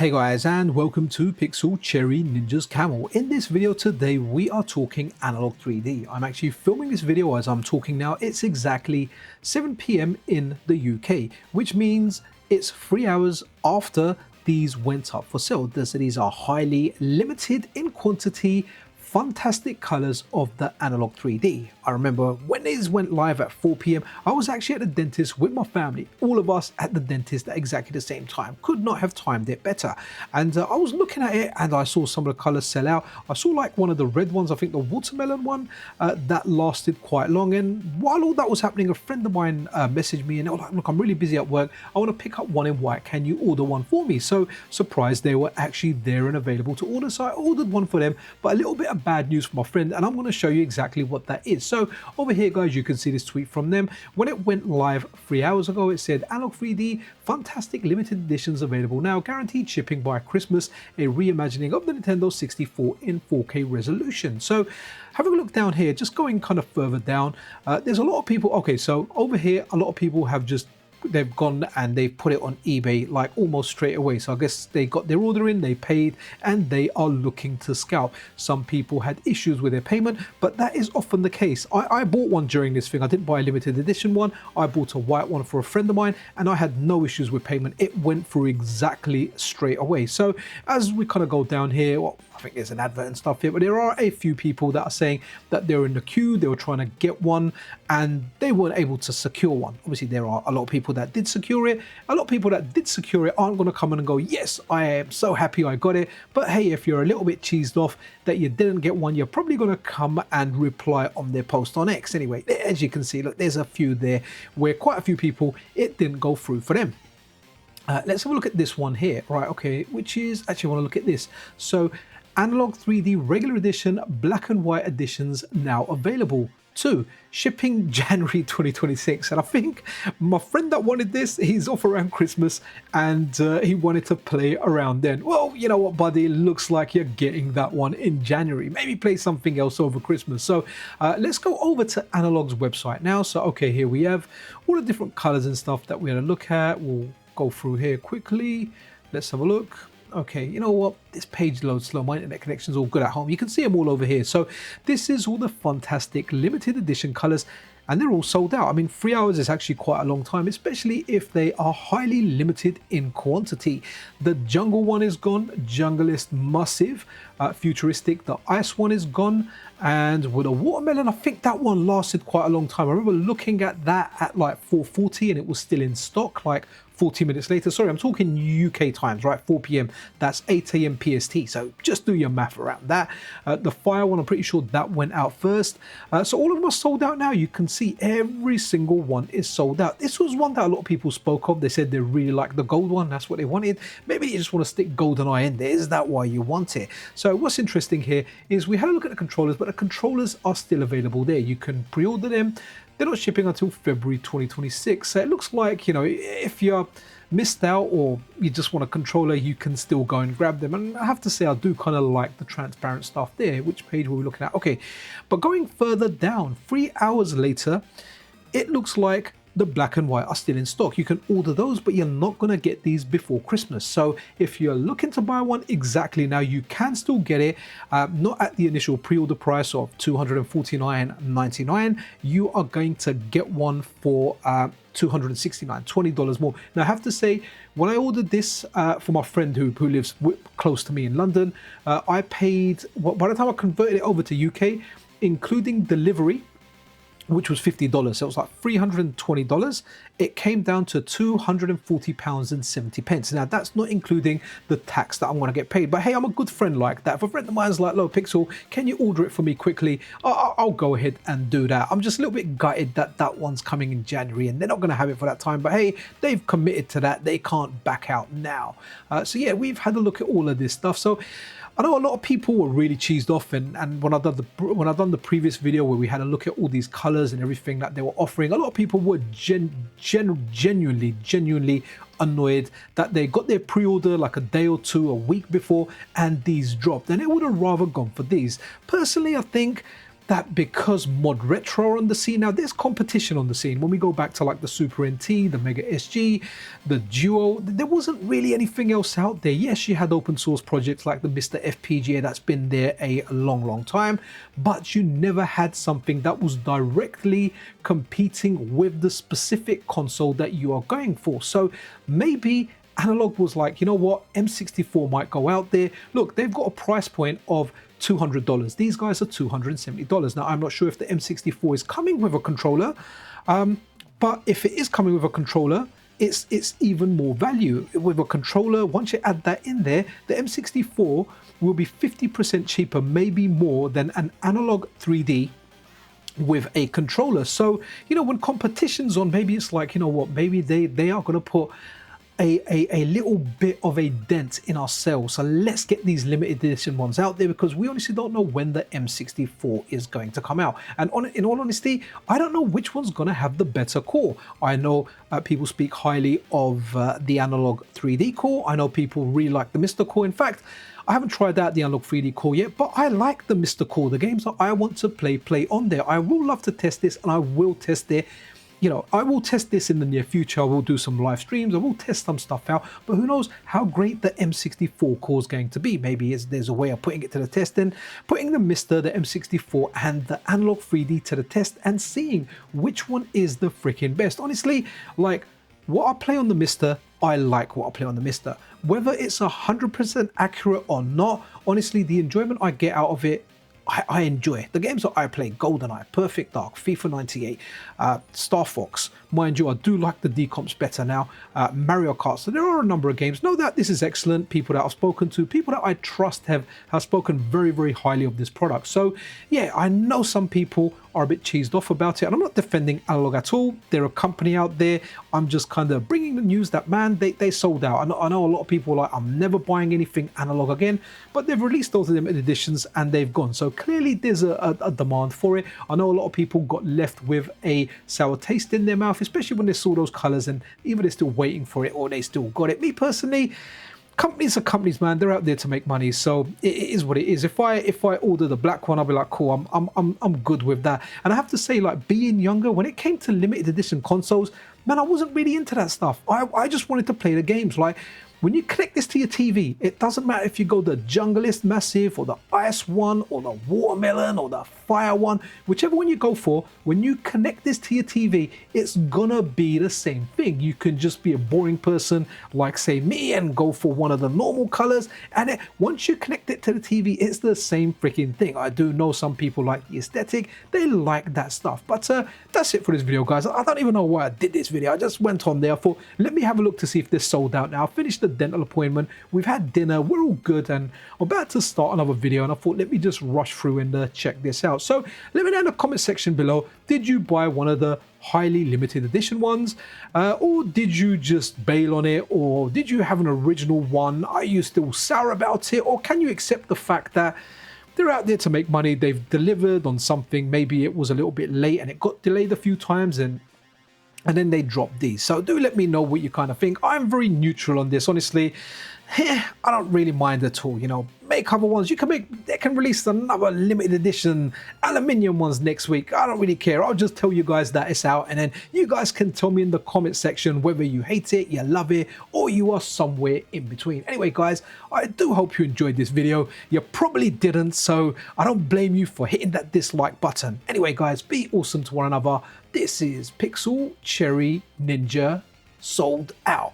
Hey guys, and welcome to Pixel Cherry Ninja's Camel. In this video today we are talking Analogue 3D. I'm actually filming this video as I'm talking now. It's exactly 7 PM in the UK, which means it's 3 hours after these went up for sale. These are highly limited in quantity, fantastic colors of the Analogue 3D. I remember when these went live at 4 PM, I was actually at the dentist with my family, all of us at the dentist at exactly the same time. Could not have timed it better. And I was looking at it and I saw some of the colors sell out. I saw like one of the red ones, I think the watermelon one, that lasted quite long. And while all that was happening, a friend of mine messaged me and they were like, look, I'm really busy at work. I want to pick up one in white. Can you order one for me? So surprised they were actually there and available to order. So I ordered one for them, but a little bit of bad news for my friend, and I'm going to show you exactly what that is. So over here guys, you can see this tweet from them. When it went live 3 hours ago, it said Analogue 3D fantastic limited editions available now, guaranteed shipping by Christmas, a reimagining of the Nintendo 64 in 4K resolution. So having a look down here, just going kind of further down, there's a lot of people. Okay, so over here a lot of people have just they've gone and they've put it on eBay like almost straight away. So I guess they got their order in, they paid, and they are looking to scalp. Some people had issues with their payment, but that is often the case. I bought one during this thing. I didn't buy a limited edition one. I bought a white one for a friend of mine and I had no issues with payment. It went through exactly straight away. So as we kind of go down here, well, I think there's an advert and stuff here, but there are a few people that are saying that they're in the queue, they were trying to get one and they weren't able to secure one. Obviously there are a lot of people that did secure it. A lot of people that did secure it aren't going to come in and go, yes, I am so happy I got it. But hey, if you're a little bit cheesed off that you didn't get one, you're probably going to come and reply on their post on X. Anyway, as you can see, look, there's a few there where quite a few people, it didn't go through for them. Let's have a look at this one here. Right, okay, which is, actually I want to look at this. So Analogue 3D regular edition, black and white editions now available too. Shipping January 2026. And I think my friend that wanted this, he's off around Christmas and he wanted to play around then. Well, you know what, buddy, it looks like you're getting that one in January. Maybe play something else over Christmas. So let's go over to Analogue's website now. So, okay, here we have all the different colors and stuff that we're going to look at. We'll go through here quickly. Let's have a look. Okay, you know what? This page loads slow. My internet connection's all good at home. You can see them all over here. So this is all the fantastic limited edition colors and they're all sold out. I mean, 3 hours is actually quite a long time, especially if they are highly limited in quantity. The jungle one is gone, junglist massive, futuristic, the ice one is gone, and with a watermelon, I think that one lasted quite a long time. I remember looking at that at like 4:40 and it was still in stock like 40 minutes later. Sorry, I'm talking UK times, right? 4 PM, that's 8 AM PST. So just do your math around that. The fire one, I'm pretty sure that went out first. So all of them are sold out now. You can see every single one is sold out. This was one that a lot of people spoke of. They said they really like the gold one. That's what they wanted. Maybe they just want to stick GoldenEye in there. Is that why you want it? So what's interesting here is we had a look at the controllers, but the controllers are still available there. You can pre-order them. They're not shipping until February 2026. So it looks like, you know, if you're missed out or you just want a controller, you can still go and grab them. And I have to say, I do kind of like the transparent stuff there. Which page were we looking at? Okay, but going further down, 3 hours later, it looks like the black and white are still in stock. You can order those, but you're not going to get these before Christmas. So if you're looking to buy one exactly now, you can still get it, not at the initial pre-order price of $249.99. You are going to get one for $269, $20 more. Now I have to say, when I ordered this for my friend who lives close to me in London, I paid, by the time I converted it over to UK, including delivery, which was $50, so it was like $320. It came down to £240.70. Now that's not including the tax that I'm going to get paid. But hey, I'm a good friend like that. If a friend of mine's like, "Low Pixel, can you order it for me quickly?" I'll go ahead and do that. I'm just a little bit gutted that that one's coming in January and they're not going to have it for that time. But hey, they've committed to that. They can't back out now. So yeah, we've had a look at all of this stuff. So I know a lot of people were really cheesed off, and when I done the previous video where we had a look at all these colors and everything that they were offering, a lot of people were genuinely annoyed that they got their pre-order like a day or two, a week before, and these dropped, and they would have rather gone for these. Personally, I think that because mod retro are on the scene now, there's competition on the scene. When we go back to like the Super NT, the Mega SG, the Duo, there wasn't really anything else out there. Yes, you had open source projects like the Mr. FPGA that's been there a long time, but you never had something that was directly competing with the specific console that you are going for. So maybe Analogue was like, you know what, M64 might go out there. Look, they've got a price point of $200. These guys are $270. Now, I'm not sure if the M64 is coming with a controller, but if it is coming with a controller, it's even more value. With a controller, once you add that in there, the M64 will be 50% cheaper, maybe more than an Analogue 3D with a controller. So, you know, when competition's on, maybe it's like, you know what, maybe they are going to put a little bit of a dent in our sales. So let's get these limited edition ones out there, because we honestly don't know when the M64 is going to come out. And in all honesty, I don't know which one's going to have the better core. I know people speak highly of the Analogue 3D core. I know people really like the Mr. core. In fact, I haven't tried out the Analogue 3D core yet, but I like the Mr. core. The games that I want to play on there. I will love to test this, and I will test it. You know, I will test this in the near future. I will do some live streams. I will test some stuff out, but who knows how great the M64 core is going to be. Maybe there's a way of putting it to the test, and putting the M64 and the Analogue 3D to the test and seeing which one is the freaking best. Honestly, like what I play on the Mister, I like what I play on the Mister. Whether it's 100% accurate or not, honestly, the enjoyment I get out of it, I enjoy. The games that I play, GoldenEye, Perfect Dark, FIFA 98, Star Fox. Mind you, I do like the decomps better now. Mario Kart. So there are a number of games. Know that this is excellent. People that I've spoken to, people that I trust have spoken very highly of this product. So yeah, I know some people are a bit cheesed off about it, and I'm not defending Analogue at all. They're a company out there. I'm just kind of bringing the news that, man, they sold out. I know a lot of people are like, I'm never buying anything Analogue again, but they've released those limited editions and they've gone. So clearly there's a demand for it. I know a lot of people got left with a sour taste in their mouth, especially when they saw those colors, and either they're still waiting for it or they still got it. Me personally, companies are companies, man. They're out there to make money, so it is what it is. If I order the black one, I'll be like, cool, I'm good with that. And I have to say, like, being younger, when it came to limited edition consoles, man, I wasn't really into that stuff. I just wanted to play the games. Like, when you connect this to your TV, it doesn't matter if you go the Junglist Massive or the Ice one or the Watermelon or the Fire one, whichever one you go for, when you connect this to your TV, it's gonna be the same thing. You can just be a boring person like, say, me, and go for one of the normal colors, and once you connect it to the TV, it's the same freaking thing. I do know some people like the aesthetic, they like that stuff. But that's it for this video, guys. I don't even know why I did this video. I just went on there. I thought, let me have a look to see if this sold out now. I finished the dental appointment, we've had dinner, we're all good, and I'm about to start another video, and I thought, let me just rush through and check this out. So let me know in the comment section below, did you buy one of the highly limited edition ones, or did you just bail on it, or did you have an original one? Are you still sour about it, or can you accept the fact that they're out there to make money? They've delivered on something, maybe it was a little bit late and it got delayed a few times, and then they dropped these. So do let me know what you kind of think. I'm very neutral on this, honestly. I don't really mind at all. You know, make other ones. They can release another limited edition aluminium ones next week. I don't really care. I'll just tell you guys that it's out, and then you guys can tell me in the comment section whether you hate it, you love it, or you are somewhere in between. Anyway, guys, I do hope you enjoyed this video. You probably didn't, so I don't blame you for hitting that dislike button. Anyway, guys, be awesome to one another. This is Pixel Cherry Ninja, sold out.